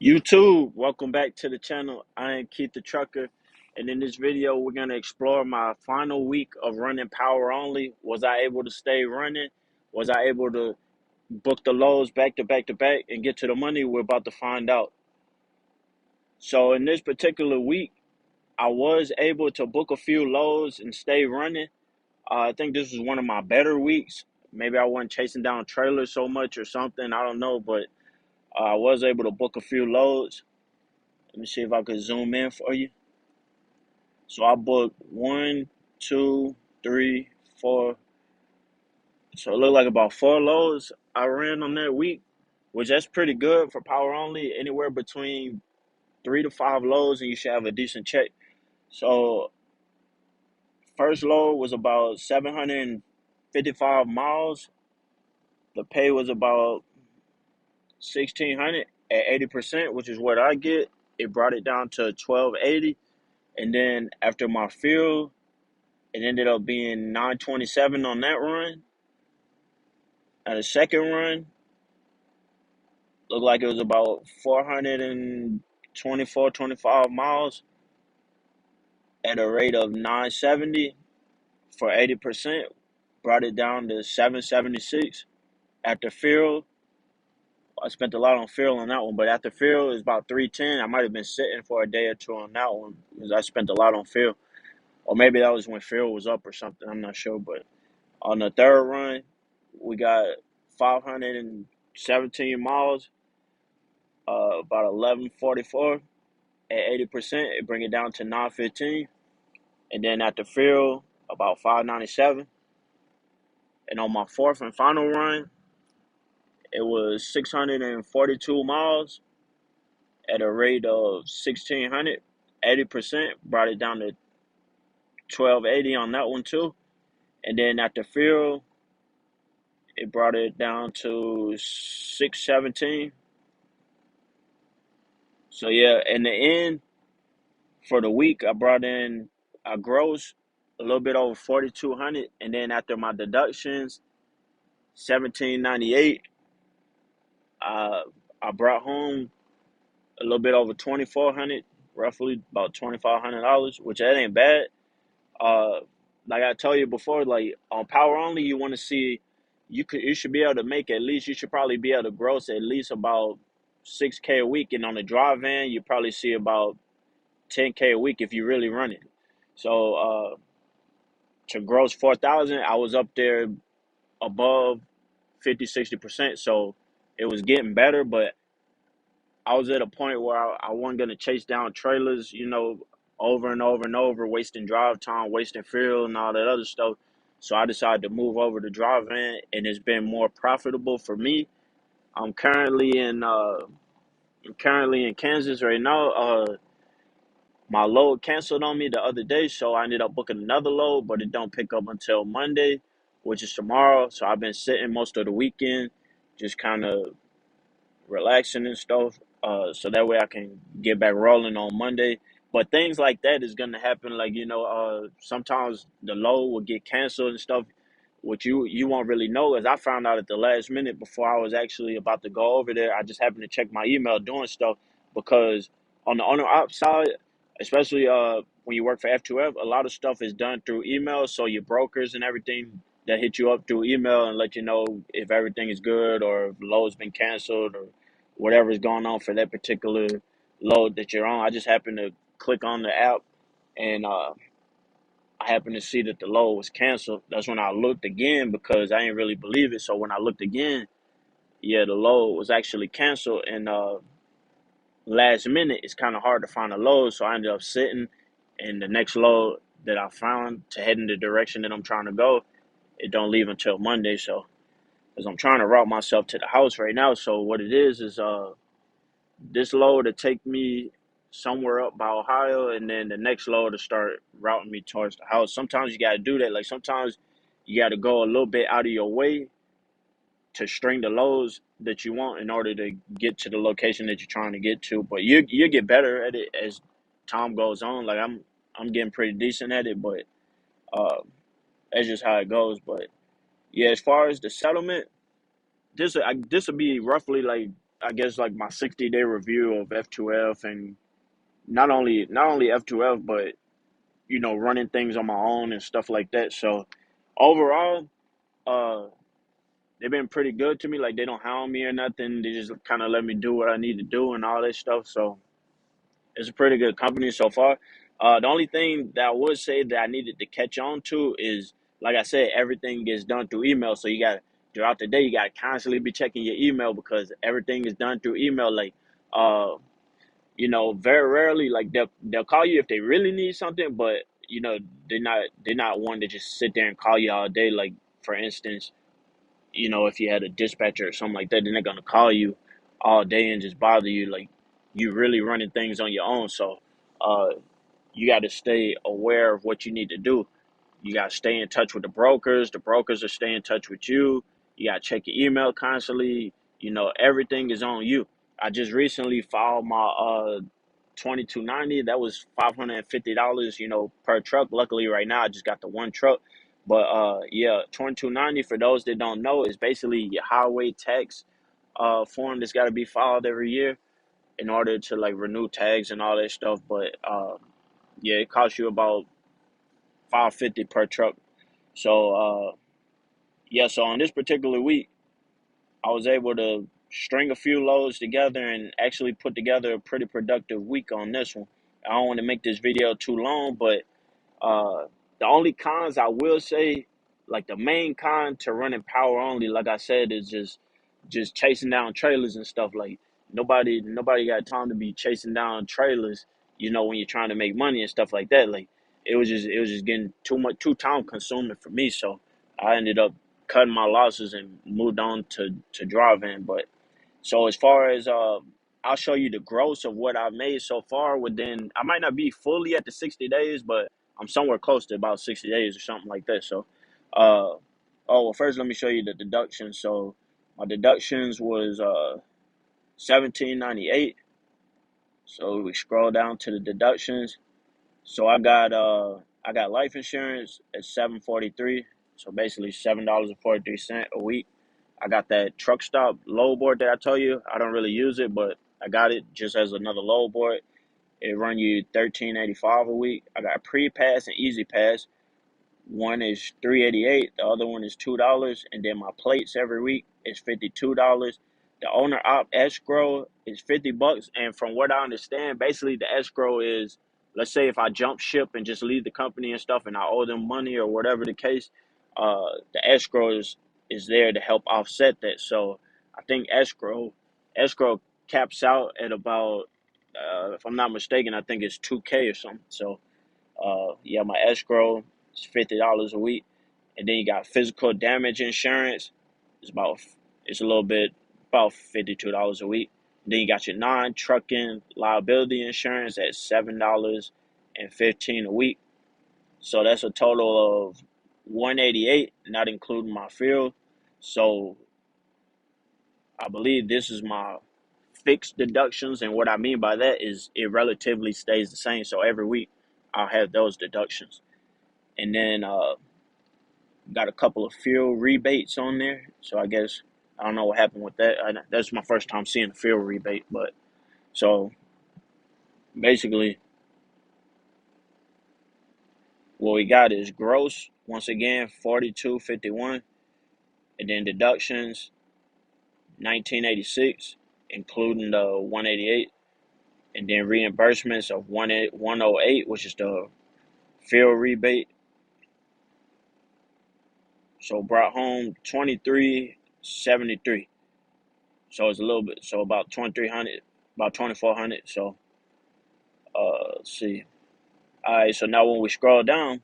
YouTube, welcome back to the channel. I am Keith the Trucker, and in this video, we're going to explore my final week of running power only. Was I able to stay running? Was I able to book the lows back to back to back and get to the money? We're about to find out. So, in this particular week, I was able to book a few lows and stay running. I think this was one of my better weeks. Maybe I wasn't chasing down trailers so much or something. I don't know, but I was able to book a few lows. Let me see if I could zoom in for you. So I booked one, two, three, four. So it looked like about four loads I ran on that week, which that's pretty good for power only. Anywhere between 3 to 5 loads, and you should have a decent check. So first load was about 755 miles. The pay was about 1,600 at 80%, which is what I get. It brought it down to 1,280, and then after my fuel, it ended up being 927 on that run. At the second run, looked like it was about 424, 25 miles at a rate of 970 for 80%. Brought it down to 776. After fuel, I spent a lot on fuel on that one, but after fuel, it was about 310. I might have been sitting for a day or two on that one because I spent a lot on fuel. Or maybe that was when fuel was up or something. I'm not sure. But on the third run, we got 517 miles, about 1144 at 80%. It bring it down to 915. And then at the field, about 597. And on my fourth and final run, it was 642 miles at a rate of 1600. 80% brought it down to 1280 on that one too. And then at the field, it brought it down to 617. So yeah, in the end, for the week, I brought in a gross a little bit over 4,200, and then after my deductions, 1,798. I brought home a little bit over 2,400, roughly about $2,500, which that ain't bad. Uh, like I told you before, like on power only, you want to see you should be able to make at least, you should probably be able to gross at least about 6K a week, and on the drive van, you probably see about 10K a week if you really run it. So to gross 4,000, I was up there above 50, 60%. So it was getting better, but I was at a point where I wasn't going to chase down trailers, over and over and over, wasting drive time, wasting fuel, and all that other stuff. So I decided to move over to drive van, and it's been more profitable for me. I'm currently in Kansas right now. My load canceled on me the other day, so I ended up booking another load, but it don't pick up until Monday, which is tomorrow. So I've been sitting most of the weekend, just kind of relaxing and stuff. So that way I can get back rolling on Monday. But things like that is gonna happen. Like sometimes the load will get canceled and stuff, which you won't really know. As I found out at the last minute before I was actually about to go over there. I just happened to check my email doing stuff because on the owner op side, especially when you work for F2F, a lot of stuff is done through email. So your brokers and everything that hit you up through email and let you know if everything is good or if load's been canceled or whatever is going on for that particular load that you're on. I just happened to click on the app and I happened to see that the load was canceled. That's when I looked again because I didn't really believe it. So when I looked again, yeah, the load was actually canceled. And last minute, it's kind of hard to find a load. So I ended up sitting, and the next load that I found to head in the direction that I'm trying to go, it don't leave until Monday. So because I'm trying to route myself to the house right now. So what it is this load to take me somewhere up by Ohio, and then the next load to start routing me towards the house. Sometimes you got to do that. Like sometimes you got to go a little bit out of your way to string the loads that you want in order to get to the location that you're trying to get to. But you get better at it as time goes on. Like I'm getting pretty decent at it, but uh, that's just how it goes. But yeah, as far as the settlement, this will be roughly like I guess like my 60-day review of F2F, and not only F2F, but running things on my own and stuff like that. So overall, uh, they've been pretty good to me. Like they don't hound me or nothing. They just kind of let me do what I need to do and all that stuff. So it's a pretty good company so far. The only thing that I would say that I needed to catch on to is, like I said, everything gets done through email. So you got throughout the day, you got to constantly be checking your email because everything is done through email. Like, uh, very rarely, like they'll call you if they really need something, but they're not one to just sit there and call you all day. Like for instance, if you had a dispatcher or something like that, then they're gonna call you all day and just bother you. Like you really running things on your own. So uh, you got to stay aware of what you need to do. You got to stay in touch with the brokers. The brokers are staying in touch with you. You got to check your email constantly. Everything is on you. I just recently filed my 2290. That was $550, per truck. Luckily, right now I just got the one truck. But yeah, 2290, for those that don't know, is basically your highway tax form that's got to be filed every year in order to like renew tags and all that stuff. But yeah, it costs you about 550 per truck. So yeah, so on this particular week, I was able to string a few loads together and actually put together a pretty productive week on this one. I don't want to make this video too long, but uh, the only cons I will say, like the main con to running power only, like I said, is just chasing down trailers and stuff. Like nobody got time to be chasing down trailers, when you're trying to make money and stuff like that. Like it was just getting too time consuming for me. So I ended up cutting my losses and moved on to driving. But so as far as I'll show you the gross of what I've made so far within. I might not be fully at the 60 days, but I'm somewhere close to about 60 days or something like that. So, oh well, first let me show you the deductions. So my deductions was 1798. So we scroll down to the deductions. So I got life insurance at 743. So basically $7.43 a week. I got that truck stop load board that I told you. I don't really use it, but I got it just as another load board. It run you 1385 a week. I got pre pass and easy pass. One is 388, the other one is $2, and then my plates every week is $52. The owner op escrow is $50, and from what I understand, basically the escrow is, let's say if I jump ship and just leave the company and stuff, and I owe them money or whatever the case, the escrow is there to help offset that. So I think escrow caps out at about, if I'm not mistaken, I think it's 2K or something. So yeah, my escrow is $50 a week, and then you got physical damage insurance. It's about it's a little bit about $52 a week. And then you got your non-trucking liability insurance at $7.15 a week. So that's a total of 188, not including my fuel. So I believe this is my fixed deductions, and what I mean by that is it relatively stays the same. So every week I'll have those deductions. And then got a couple of fuel rebates on there. So I guess I don't know what happened with that. That's my first time seeing a fuel rebate. But so basically, what we got is gross once again 4251, and then deductions 1986, including the 188, and then reimbursements of 108, which is the fuel rebate. So brought home 2373. So it's a little bit, so about 2300, about 2400. So let's see. All right, so now when we scroll down,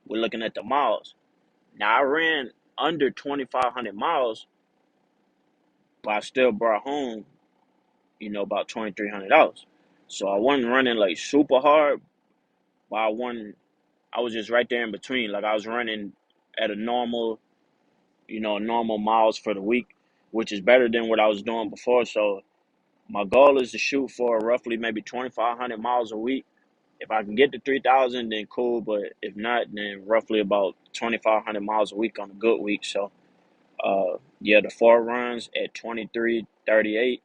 we're looking at the miles. Now I ran under 2500 miles, but I still brought home, about $2300. So I wasn't running like super hard, but I was just right there in between. Like I was running at a normal, normal miles for the week, which is better than what I was doing before. So my goal is to shoot for roughly maybe 2,500 miles a week. If I can get to 3,000, then cool. But if not, then roughly about 2,500 miles a week on a good week. So, yeah, the 4 runs at 23:38.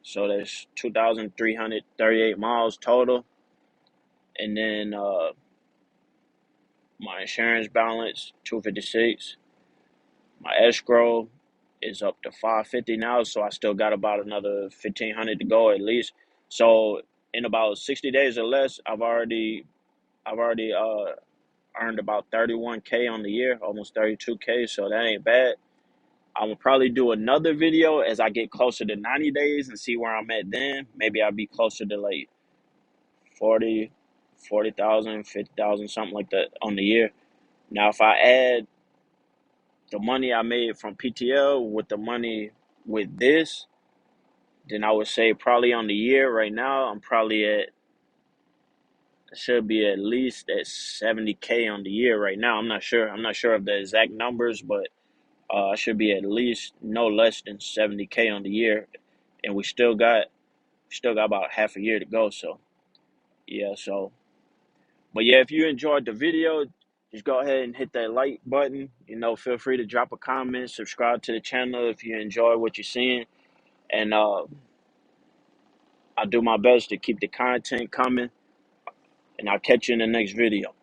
So that's 2,338 miles total. And then my insurance balance 256. My escrow is up to 550 now, so I still got about another 1,500 to go at least. So in about 60 days or less, I've already earned about 31K on the year, almost 32K. So that ain't bad. I will probably do another video as I get closer to 90 days and see where I'm at then. Maybe I'll be closer to like 40, 40,000, 50,000, something like that on the year. Now, if I add the money I made from PTL with the money with this, then I would say probably on the year right now, I'm probably at, I should be at least at 70K on the year right now. I'm not sure. I'm not sure of the exact numbers, but I should be at least no less than 70K on the year. And we still got about half a year to go. So yeah, but yeah, if you enjoyed the video, just go ahead and hit that like button. Feel free to drop a comment, subscribe to the channel if you enjoy what you're seeing. And I'll do my best to keep the content coming. And I'll catch you in the next video.